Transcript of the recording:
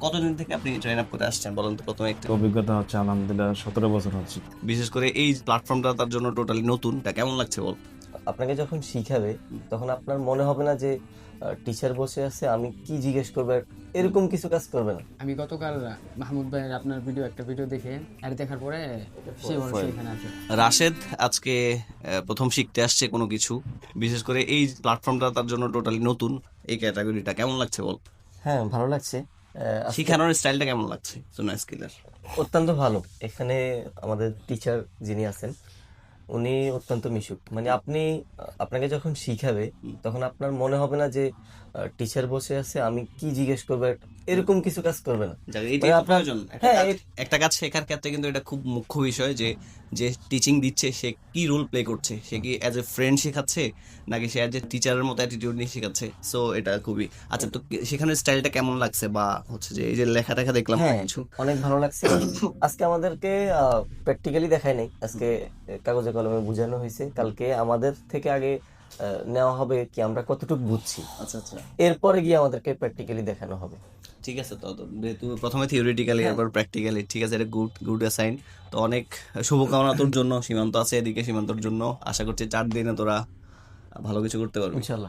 কতদিন থেকে আপনি ট্রেন আপ করে আসছেন বলেন তো প্রথমে একটু। অভিজ্ঞতা হচ্ছে আলহামদুলিল্লাহ 17 বছর হচ্ছে। বিশেষ করে এই প্ল্যাটফর্মটা তার জন্য টোটালি নতুন, তা কেমন লাগছে বল? আপনাকে যখন শিখাবে তখন আপনার মনে হবে না যে টিচার বসে আছে, আমি কি জিজ্ঞেস করবো, এরকম কিছু কাজ করবে না। আমি গতকাল মাহমুদ ভাইয়ের আপনার একটা ভিডিও দেখে আর দেখার পরে সে বলছে এখানে আছে। রাশেদ আজকে প্রথম শিখতে আসছে কোনো কিছু, বিশেষ করে এই প্ল্যাটফর্মটা তার জন্য টোটালি নতুন। এই ক্যাটাগরিটা কেমন লাগছে বল? হ্যাঁ, ভালো লাগছে। শিখানোর স্টাইলটা কেমন লাগছে সোনা স্কিলের? অত্যন্ত ভালো। এখানে আমাদের টিচার যিনি আছেন উনি অত্যন্ত মিশুক। মানে আপনাকে যখন শিখাবে তখন আপনার মনে হবে না যে টিচার বসে আছে, আমি কি জিজ্ঞেস করবো, এরকম কিছু কাজ করবে না। যাক, এটাই মানে তো আপনার প্রয়োজন। হ্যাঁ একটা কাজ শেখার ক্ষেত্রে কিন্তু এটা খুব মুখ্য বিষয় যে যে টিচিং দিচ্ছে সে কি রোল প্লে করছে, সে কি অ্যাজ এ ফ্রেন্ড শেখাচ্ছে নাকি সে অ্যাজ এ টিচারের মতো অ্যাটিটিউড নিয়ে শেখাচ্ছে। সো এটা খুবই আচ্ছা। তো সেখানে স্টাইলটা কেমন লাগছে, বা হচ্ছে যে এই যে লেখা টেখা দেখলাম হ্যাঁ, কিছু। অনেক ভালো লাগছে। আজকে আমাদেরকে প্র্যাকটিক্যালি দেখায় নাই, আজকে কাগজে কলমে বোঝানো হয়েছে। কালকে আমাদের থেকে আগে নেওয়া হবে কি আমরা কতটুকু বুঝছি, আচ্ছা আচ্ছা, এরপরে গিয়ে আমাদেরকে প্র্যাকটিক্যালি দেখানো হবে। ঠিক আছে। তো তো যেহেতু প্রথমে থিওরিটিক্যালি এরপর প্র্যাকটিক্যালি, ঠিক আছে, এটা গুড গুড অ্যাসাইন। তো অনেক শুভকামনা তোর জন্য। সীমান্ত আছে এদিকে, সীমান্তর জন্য আশা করছি 4 দিনে তোরা ভালো কিছু করতে পারবি। ইনশাল্লাহ।